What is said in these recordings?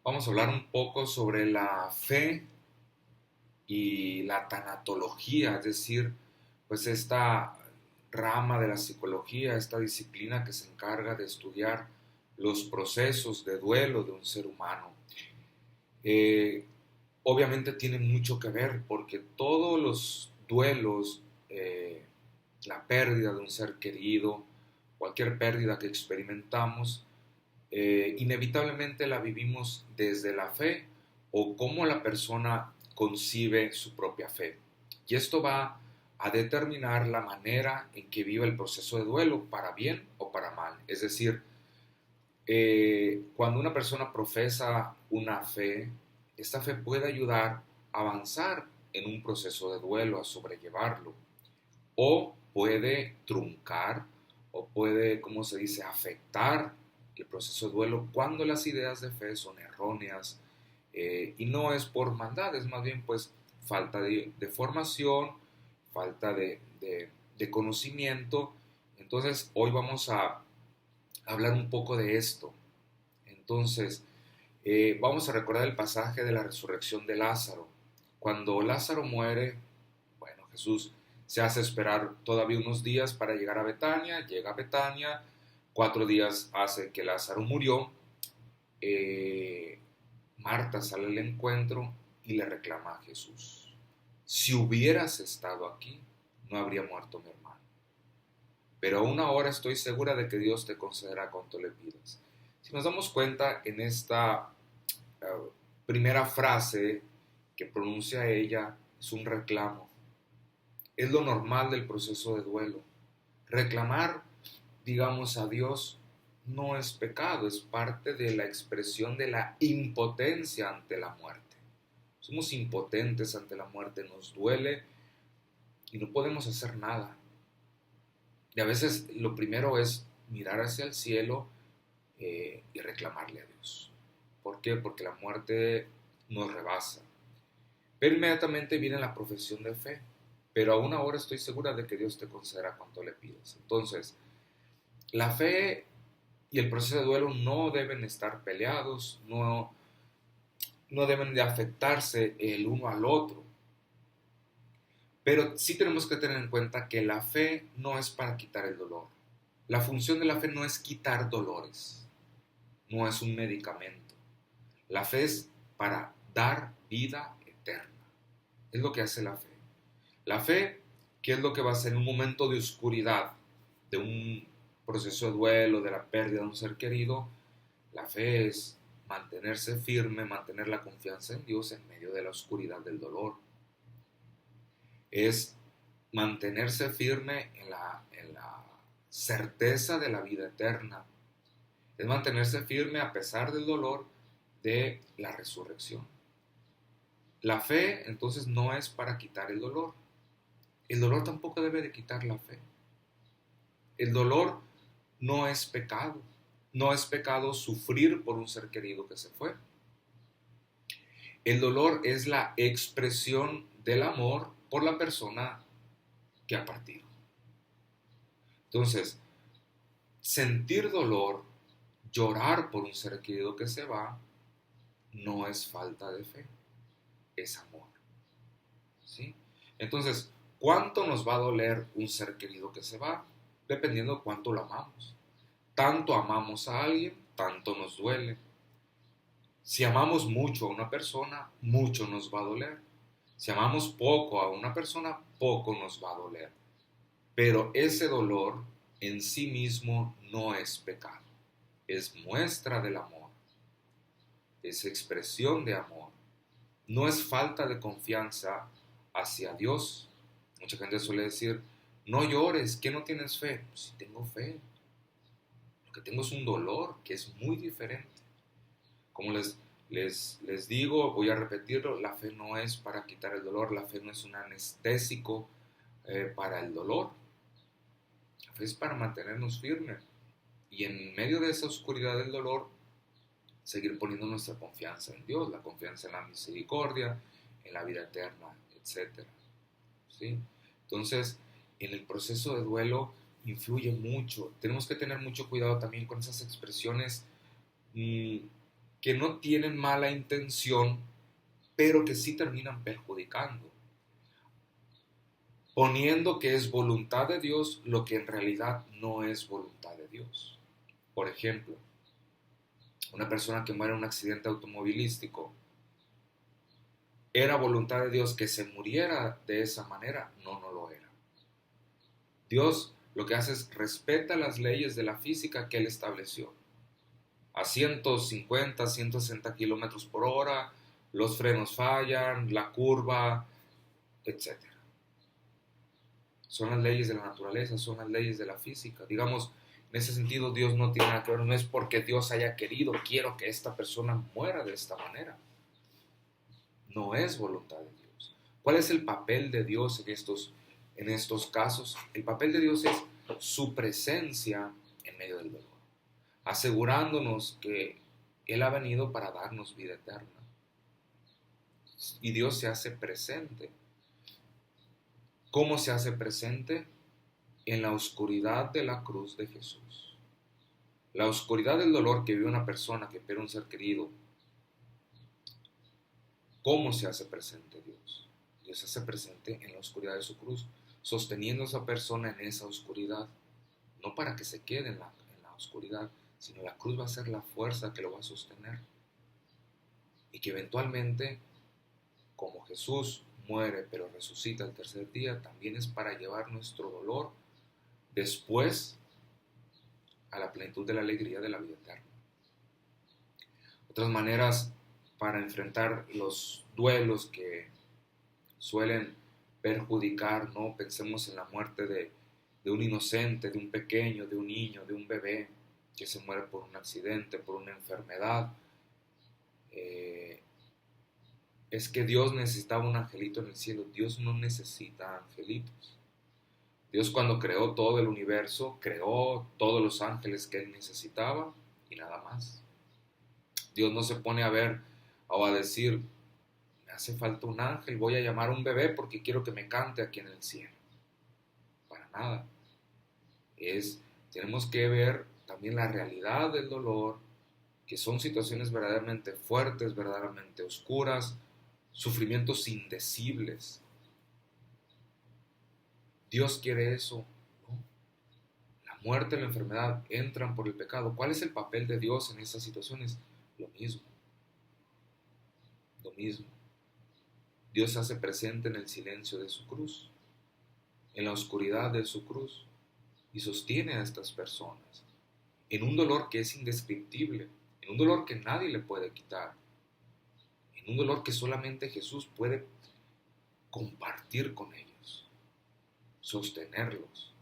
Vamos a hablar un poco sobre la fe y la tanatología, es decir, pues esta rama de la psicología, esta disciplina que se encarga de estudiar los procesos de duelo de un ser humano. Eh, Obviamente tiene mucho que ver porque todos los duelos, la pérdida de un ser querido, cualquier pérdida que experimentamos, inevitablemente la vivimos desde la fe o cómo la persona concibe su propia fe. Y esto va a determinar la manera en que vive el proceso de duelo, para bien o para mal. Es decir, cuando una persona profesa una fe, esta fe puede ayudar a avanzar en un proceso de duelo, a sobrellevarlo, o puede truncar, o puede, ¿cómo se dice?, afectar el proceso de duelo cuando las ideas de fe son erróneas, y no es por maldad, es más bien pues falta de formación, falta de conocimiento. Entonces hoy vamos a hablar un poco de esto. Entonces, vamos a recordar el pasaje de la resurrección de Lázaro. Cuando Lázaro muere, bueno, Jesús se hace esperar todavía unos días para llegar a Betania, llega a Betania, 4 días hace que Lázaro murió, eh, Marta sale al encuentro y le reclama a Jesús: si hubieras estado aquí, no habría muerto mi hermano, pero aún ahora estoy segura de que Dios te concederá cuanto le pidas. Si nos damos cuenta en esta primera frase que pronuncia ella, es un reclamo. Es lo normal del proceso de duelo. Reclamar, digamos, a Dios no es pecado, es parte de la expresión de la impotencia ante la muerte. Somos impotentes ante la muerte, nos duele y no podemos hacer nada. Y a veces lo primero es mirar hacia el cielo, y reclamarle a Dios. ¿Por qué? Porque la muerte nos rebasa. Pero inmediatamente viene la profesión de fe. Pero aún ahora estoy segura de que Dios te concederá cuanto le pidas. Entonces, la fe y el proceso de duelo no deben estar peleados, no deben de afectarse el uno al otro. Pero sí tenemos que tener en cuenta que la fe no es para quitar el dolor. La función de la fe no es quitar dolores, no es un medicamento. La fe es para dar vida eterna. Es lo que hace la fe. La fe, ¿qué es lo que va a hacer en un momento de oscuridad, de un proceso de duelo, de la pérdida de un ser querido? La fe es mantenerse firme, mantener la confianza en Dios en medio de la oscuridad del dolor. Es mantenerse firme en la certeza de la vida eterna. Es mantenerse firme a pesar del dolor de la resurrección. La fe entonces no es para quitar el dolor. El dolor tampoco debe de quitar la fe. El dolor no es pecado. No es pecado sufrir por un ser querido que se fue. El dolor es la expresión del amor por la persona que ha partido. Entonces, sentir dolor, llorar por un ser querido que se va, no es falta de fe, es amor. ¿Sí? Entonces, ¿cuánto nos va a doler un ser querido que se va? Dependiendo de cuánto lo amamos. Tanto amamos a alguien, tanto nos duele. Si amamos mucho a una persona, mucho nos va a doler. Si amamos poco a una persona, poco nos va a doler. Pero ese dolor en sí mismo no es pecado. Es muestra del amor. Es expresión de amor. No es falta de confianza hacia Dios. Mucha gente suele decir: no llores, ¿que no tienes fe? Sí tengo fe. Lo que tengo es un dolor que es muy diferente. Como les digo, voy a repetirlo, la fe no es para quitar el dolor, la fe no es un anestésico para el dolor. La fe es para mantenernos firmes y en medio de esa oscuridad del dolor seguir poniendo nuestra confianza en Dios, la confianza en la misericordia, en la vida eterna, etcétera. ¿Sí? Entonces, en el proceso de duelo influye mucho. Tenemos que tener mucho cuidado también con esas expresiones, que no tienen mala intención, pero que sí terminan perjudicando, poniendo que es voluntad de Dios lo que en realidad no es voluntad de Dios. Por ejemplo, una persona que muere en un accidente automovilístico, ¿era voluntad de Dios que se muriera de esa manera? No, no lo era. Dios lo que hace es respeta las leyes de la física que Él estableció. A 150, 160 kilómetros por hora, los frenos fallan, la curva, etcétera. Son las leyes de la naturaleza, son las leyes de la física. Digamos, en ese sentido Dios no tiene nada que ver, no es porque Dios haya querido, quiero que esta persona muera de esta manera. No es voluntad de Dios. ¿Cuál es el papel de Dios en estos casos? El papel de Dios es su presencia en medio del dolor, asegurándonos que Él ha venido para darnos vida eterna. Y Dios se hace presente. ¿Cómo se hace presente? En la oscuridad de la cruz de Jesús. La oscuridad del dolor que vive una persona que pierde un ser querido. ¿Cómo se hace presente Dios? Dios se hace presente en la oscuridad de su cruz, sosteniendo a esa persona en esa oscuridad. No para que se quede en la oscuridad, sino la cruz va a ser la fuerza que lo va a sostener. Y que eventualmente, como Jesús muere pero resucita el tercer día, también es para llevar nuestro dolor después a la plenitud de la alegría de la vida eterna. Otras maneras para enfrentar los duelos que suelen perjudicar, ¿no? Pensemos en la muerte de un inocente, de un pequeño, de un niño, de un bebé que se muere por un accidente, por una enfermedad. Es que Dios necesitaba un angelito en el cielo. Dios no necesita angelitos. Dios, cuando creó todo el universo, creó todos los ángeles que Él necesitaba y nada más. Dios no se pone a ver o a decir, me hace falta un ángel, voy a llamar a un bebé porque quiero que me cante aquí en el cielo. Para nada. Tenemos que ver también la realidad del dolor, que son situaciones verdaderamente fuertes, verdaderamente oscuras, sufrimientos indecibles. Dios quiere eso, ¿no? La muerte y la enfermedad entran por el pecado. ¿Cuál es el papel de Dios en estas situaciones? Lo mismo. Lo mismo. Dios se hace presente en el silencio de su cruz, en la oscuridad de su cruz, y sostiene a estas personas en un dolor que es indescriptible, en un dolor que nadie le puede quitar, en un dolor que solamente Jesús puede compartir con ellos, sostenerlos.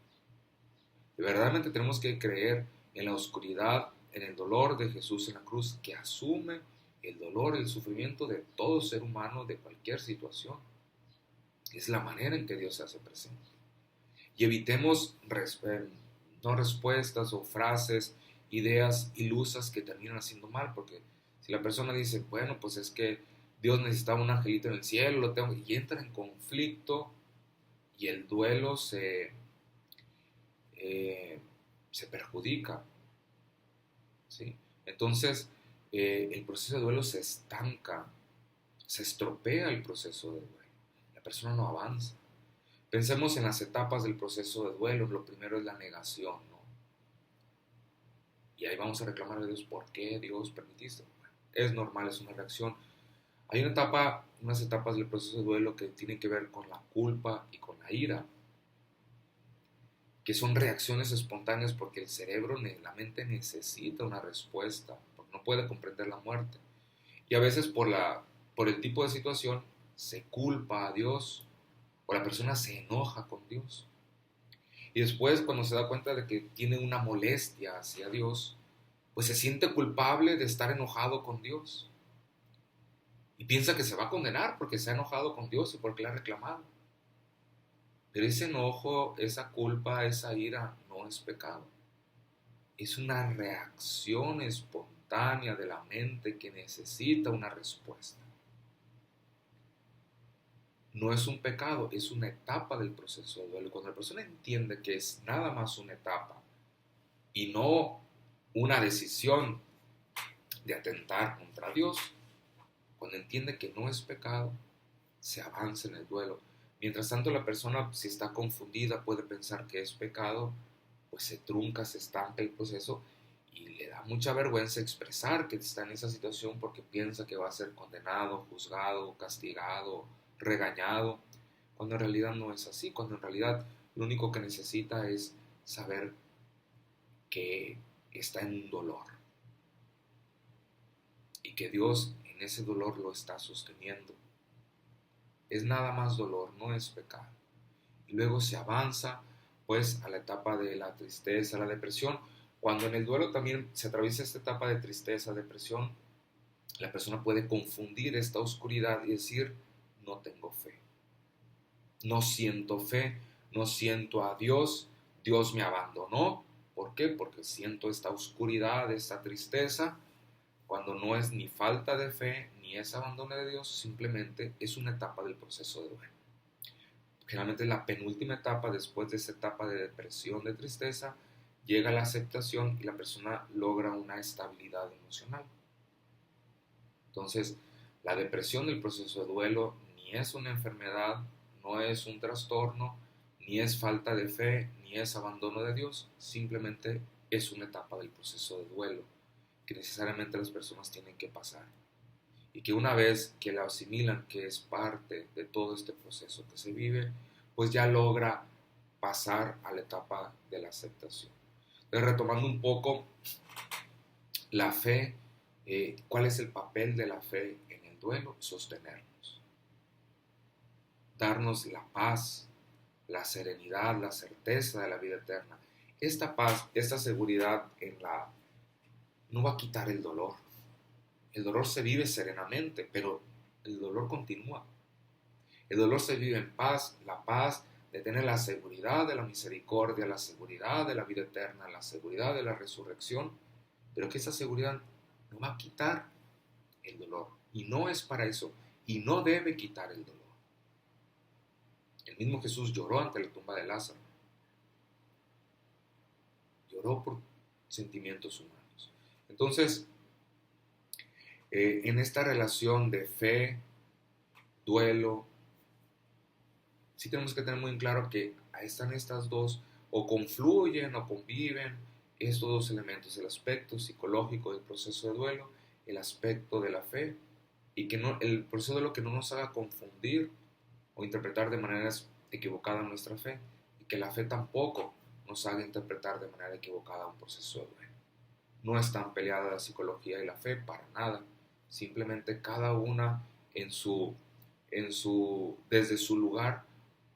Y verdaderamente tenemos que creer en la oscuridad, en el dolor de Jesús en la cruz, que asume el dolor, el sufrimiento de todo ser humano, de cualquier situación. Es la manera en que Dios se hace presente. Y evitemos no respuestas o frases, ideas ilusas que terminan haciendo mal, porque si la persona dice, bueno, pues es que Dios necesitaba un angelito en el cielo, lo tengo, y entra en conflicto y el duelo se perjudica, ¿sí? Entonces, el proceso de duelo se estanca, se estropea el proceso de duelo, la persona no avanza. Pensemos en las etapas del proceso de duelo. Lo primero es la negación, ¿no? Y ahí vamos a reclamar a Dios, ¿por qué Dios permitiste? Bueno, es normal, es una reacción. Hay unas etapas del proceso de duelo que tienen que ver con la culpa y con la ira, que son reacciones espontáneas porque el cerebro, la mente necesita una respuesta, porque no puede comprender la muerte. Y a veces por el tipo de situación se culpa a Dios o la persona se enoja con Dios. Y después, cuando se da cuenta de que tiene una molestia hacia Dios, pues se siente culpable de estar enojado con Dios. Y piensa que se va a condenar porque se ha enojado con Dios y porque le ha reclamado. Pero ese enojo, esa culpa, esa ira no es pecado. Es una reacción espontánea de la mente que necesita una respuesta. No es un pecado, es una etapa del proceso de duelo. Cuando la persona entiende que es nada más una etapa y no una decisión de atentar contra Dios. Cuando entiende que no es pecado, se avanza en el duelo. Mientras tanto, la persona, si está confundida, puede pensar que es pecado, pues se trunca, se estanca el proceso y le da mucha vergüenza expresar que está en esa situación porque piensa que va a ser condenado, juzgado, castigado, regañado, cuando en realidad no es así, cuando en realidad lo único que necesita es saber que está en un dolor y que Dios en ese dolor lo está sosteniendo. Es nada más dolor, no es pecado. Y luego se avanza pues a la etapa de la tristeza, la depresión. Cuando en el duelo también se atraviesa esta etapa de tristeza, depresión, la persona puede confundir esta oscuridad y decir, no tengo fe, no siento a Dios, Dios me abandonó. ¿Por qué? Porque siento esta oscuridad, esta tristeza, cuando no es ni falta de fe, ni es abandono de Dios, simplemente es una etapa del proceso de duelo. Generalmente la penúltima etapa, después de esa etapa de depresión, de tristeza, llega la aceptación y la persona logra una estabilidad emocional. Entonces, la depresión del proceso de duelo ni es una enfermedad, no es un trastorno, ni es falta de fe, ni es abandono de Dios, simplemente es una etapa del proceso de duelo que necesariamente las personas tienen que pasar. Y que una vez que la asimilan que es parte de todo este proceso que se vive, pues ya logra pasar a la etapa de la aceptación. Entonces, retomando un poco la fe, ¿cuál es el papel de la fe en el duelo? Sostenernos, darnos la paz, la serenidad, la certeza de la vida eterna. Esta paz, esta seguridad no va a quitar el dolor. El dolor se vive serenamente, pero el dolor continúa. El dolor se vive en paz, la paz de tener la seguridad de la misericordia, la seguridad de la vida eterna, la seguridad de la resurrección, pero que esa seguridad no va a quitar el dolor. Y no es para eso, y no debe quitar el dolor. El mismo Jesús lloró ante la tumba de Lázaro. Lloró por sentimientos humanos. Entonces, en esta relación de fe, duelo, sí tenemos que tener muy en claro que ahí están estas dos, o confluyen o conviven estos dos elementos, el aspecto psicológico del proceso de duelo, el aspecto de la fe, y que no, el proceso de duelo que no nos haga confundir o interpretar de manera equivocada nuestra fe, y que la fe tampoco nos haga interpretar de manera equivocada un proceso de duelo. No están peleadas la psicología y la fe, para nada, simplemente cada una desde su lugar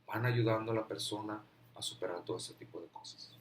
van ayudando a la persona a superar todo ese tipo de cosas.